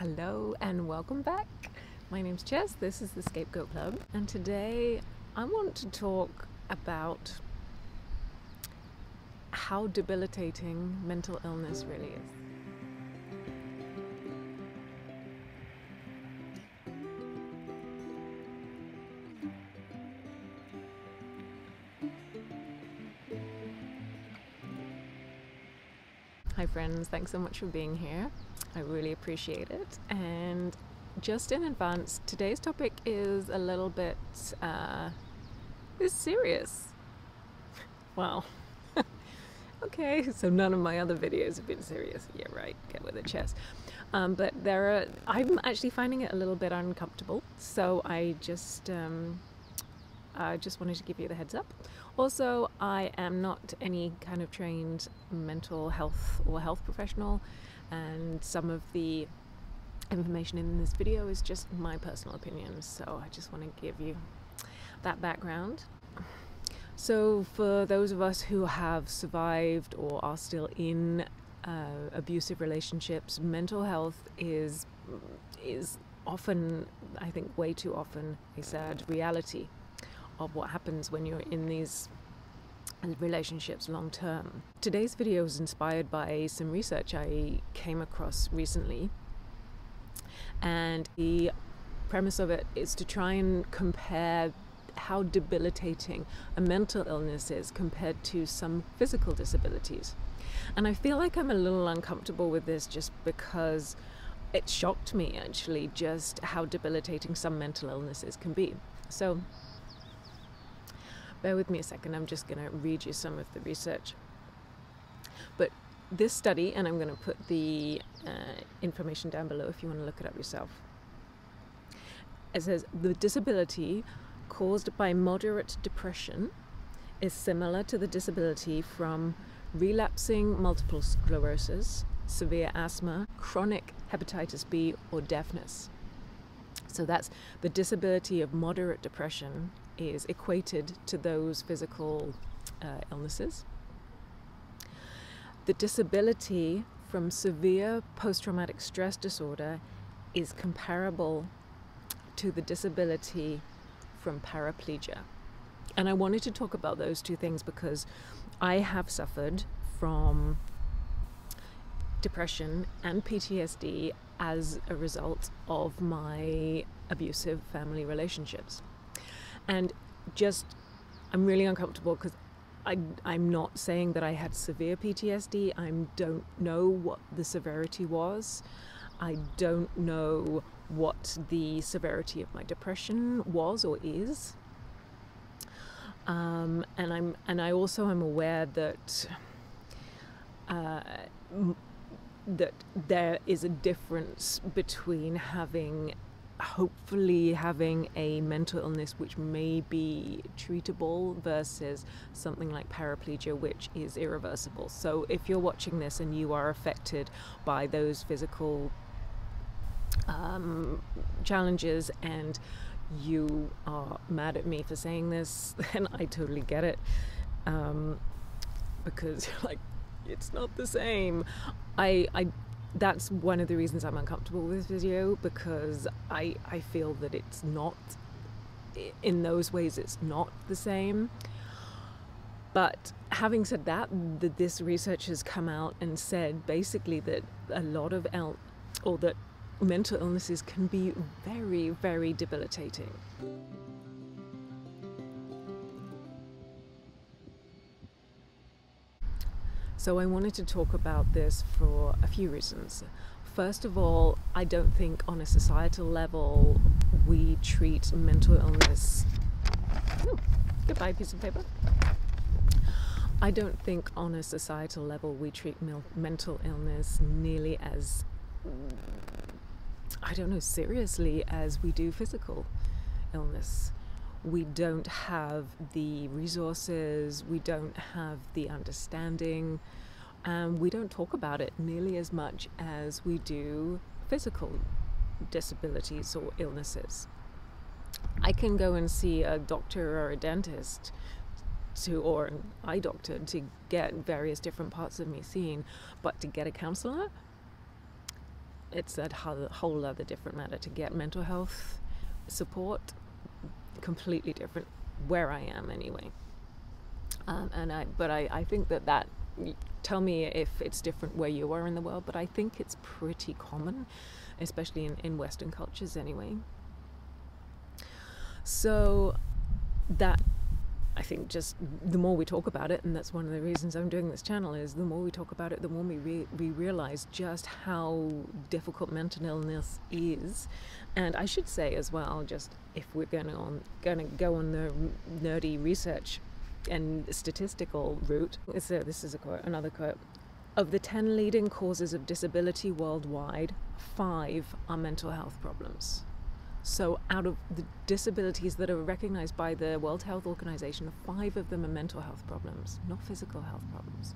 Hello and welcome back. My name's Jess, this is the Scapegoat Club, and today I want to talk about how debilitating mental illness really is. Hi friends, thanks so much for being here. I really appreciate it. And just in advance, today's topic is a little bit is serious. Well, okay, so none of my other videos have been serious. Yeah, right, get with it, Chess. But I'm actually finding it a little bit uncomfortable, so I just wanted to give you the heads up. Also, I am not any kind of trained mental health or health professional, and some of the information in this video is just my personal opinion, so I just want to give you that background. So for those of us who have survived or are still in abusive relationships, mental health is often, I think way too often, a sad reality of what happens when you're in these relationships long term. Today's video is inspired by some research I came across recently, and the premise of it is to try and compare how debilitating a mental illness is compared to some physical disabilities. And I feel like I'm a little uncomfortable with this just because it shocked me actually just how debilitating some mental illnesses can be. So bear with me a second, I'm just going to read you some of the research. But this study, and I'm going to put the information down below if you want to look it up yourself. It says the disability caused by moderate depression is similar to the disability from relapsing multiple sclerosis, severe asthma, chronic hepatitis B, or deafness. So that's the disability of moderate depression is equated to those physical illnesses. The disability from severe post-traumatic stress disorder is comparable to the disability from paraplegia. And I wanted to talk about those two things because I have suffered from depression and PTSD as a result of my abusive family relationships. And just, I'm really uncomfortable because I'm not saying that I had severe PTSD. I don't know what the severity was. I don't know what the severity of my depression was or is. And I also am aware that that there is a difference between hopefully having a mental illness which may be treatable versus something like paraplegia, which is irreversible. So if you're watching this and you are affected by those physical challenges and you are mad at me for saying this, then I totally get it, because you're like, it's not the same. That's one of the reasons I'm uncomfortable with this video, because I feel that it's not, in those ways it's not the same. But having said that, this research has come out and said basically that a lot of that mental illnesses can be very, very debilitating. So I wanted to talk about this for a few reasons. First of all, I don't think on a societal level we treat mental illness... goodbye, piece of paper. I don't think on a societal level we treat mental illness nearly as, I don't know, seriously as we do physical illness. We don't have the resources, we don't have the understanding, and we don't talk about it nearly as much as we do physical disabilities or illnesses. I can go and see a doctor or a dentist or an eye doctor to get various different parts of me seen, but to get a counselor, it's a whole other different matter to get mental health support. Completely different where I am anyway. But I think that tell me if it's different where you are in the world, but I think it's pretty common, especially in Western cultures anyway. So that, I think, just the more we talk about it, and that's one of the reasons I'm doing this channel, is the more we talk about it, the more we realize just how difficult mental illness is. And I should say as well, just if we're going to go on the nerdy research and statistical route, so this is a quote, another quote: of the 10 leading causes of disability worldwide, 5 are mental health problems. So out of the disabilities that are recognized by the World Health Organization, 5 of them are mental health problems, not physical health problems.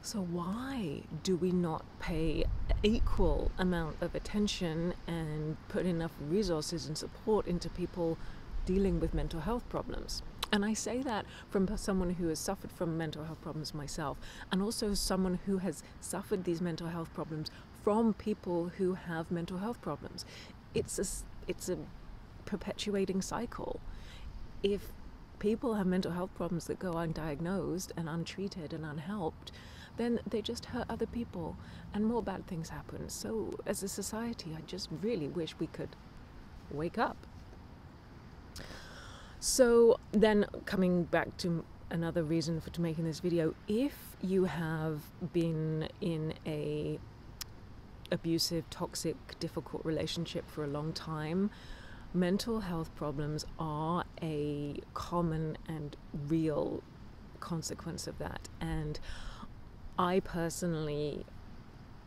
So why do we not pay equal amount of attention and put enough resources and support into people dealing with mental health problems? And I say that from someone who has suffered from mental health problems myself, and also someone who has suffered these mental health problems from people who have mental health problems. It's a perpetuating cycle. If people have mental health problems that go undiagnosed and untreated and unhelped, then they just hurt other people and more bad things happen. So as a society, I just really wish we could wake up. So then, coming back to another reason for making this video, if you have been in a abusive, toxic, difficult relationship for a long time, mental health problems are a common and real consequence of that. And I personally,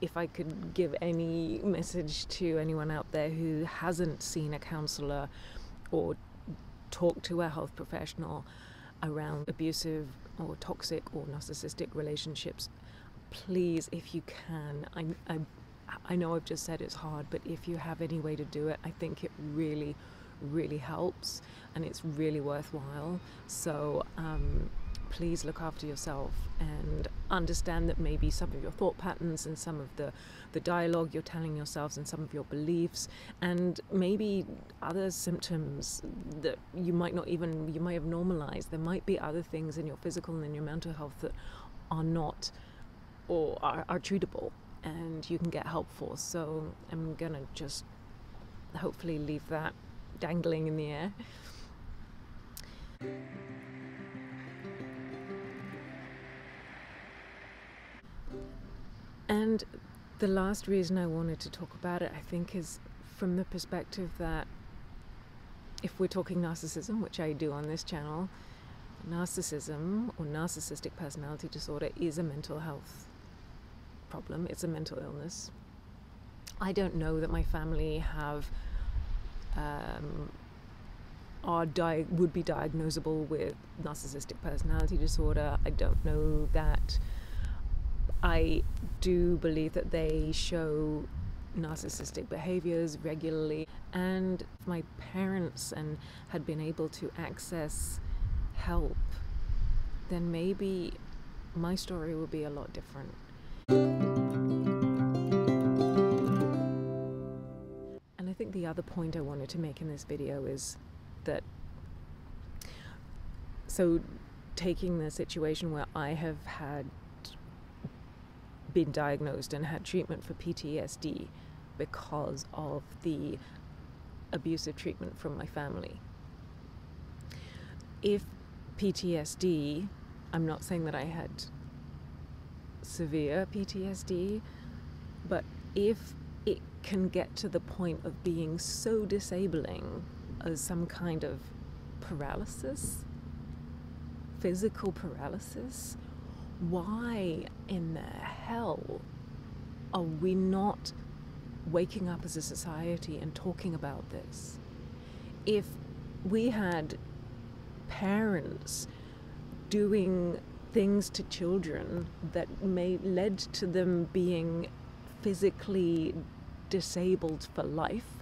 if I could give any message to anyone out there who hasn't seen a counselor or talked to a health professional around abusive or toxic or narcissistic relationships, please, if you can, I know I've just said it's hard, but if you have any way to do it, I think it really, really helps, and it's really worthwhile. So please look after yourself and understand that maybe some of your thought patterns and some of the dialogue you're telling yourselves and some of your beliefs and maybe other symptoms that you might have normalized. There might be other things in your physical and in your mental health that are not or are treatable and you can get help for. So I'm gonna just hopefully leave that dangling in the air. And the last reason I wanted to talk about it, I think, is from the perspective that if we're talking narcissism, which I do on this channel, narcissism or narcissistic personality disorder is a mental health problem. It's a mental illness. I don't know that my family have would be diagnosable with narcissistic personality disorder. I don't know that. I do believe that they show narcissistic behaviors regularly, and if my parents had been able to access help, then maybe my story would be a lot different. And I think the other point I wanted to make in this video is that, so taking the situation where I have been diagnosed and had treatment for PTSD because of the abusive treatment from my family. If PTSD, I'm not saying that I had severe PTSD, but if it can get to the point of being so disabling as some kind of paralysis, physical paralysis, why in the hell are we not waking up as a society and talking about this? If we had parents doing things to children that led to them being physically disabled for life,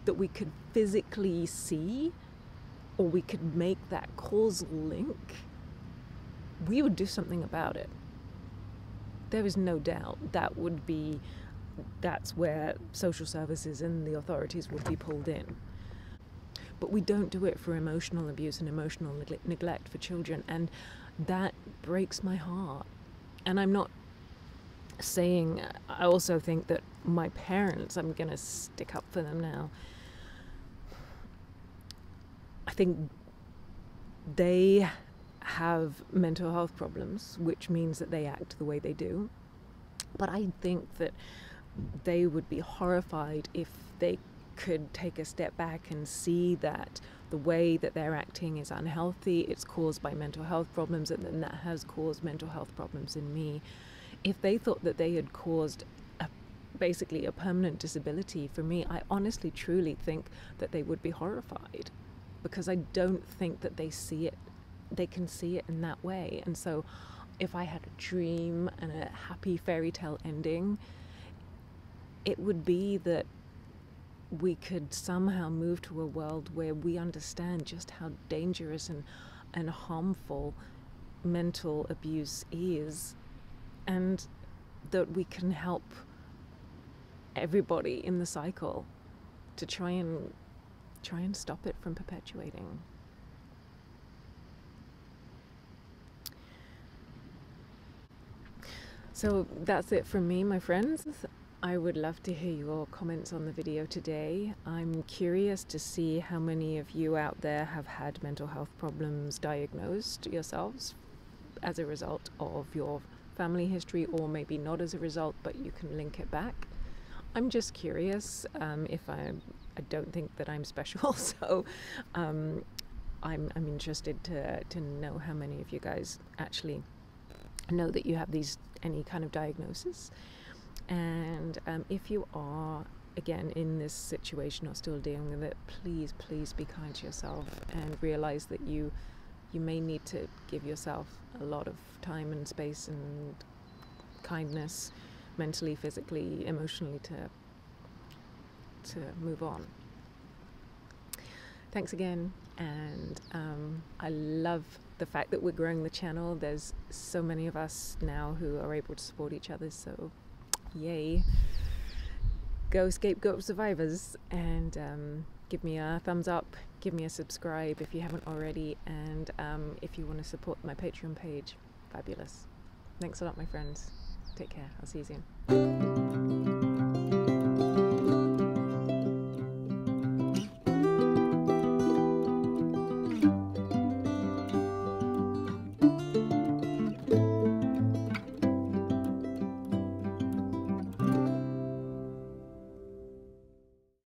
that we could physically see, or we could make that causal link, we would do something about it. There is no doubt that would be that's where social services and the authorities would be pulled in. But we don't do it for emotional abuse and emotional neglect for children, and that breaks my heart. And I'm not saying, I also think that my parents, I'm going to stick up for them now, I think they have mental health problems, which means that they act the way they do. But I think that they would be horrified if they could take a step back and see that the way that they're acting is unhealthy, it's caused by mental health problems, and then that has caused mental health problems in me. If they thought that they had caused basically a permanent disability for me, I honestly, truly think that they would be horrified, because I don't think that they can see it in that way. And so if I had a dream and a happy fairy tale ending, it would be that we could somehow move to a world where we understand just how dangerous and harmful mental abuse is, and that we can help everybody in the cycle to try and stop it from perpetuating. So that's it from me, my friends. I would love to hear your comments on the video today. I'm curious to see how many of you out there have had mental health problems diagnosed yourselves as a result of your family history, or maybe not as a result, but you can link it back. I'm just curious. If I don't think that I'm special, so I'm interested to know how many of you guys actually know that you have any kind of diagnosis. And if you are, again, in this situation or still dealing with it, please be kind to yourself and realize that you may need to give yourself a lot of time and space and kindness, mentally, physically, emotionally, to move on. Thanks again, and I love the fact that we're growing the channel. There's so many of us now who are able to support each other, so yay. Go Scapegoat Survivors, and give me a thumbs up, give me a subscribe if you haven't already, and if you want to support my Patreon page, fabulous. Thanks a lot, my friends. Take care. I'll see you soon.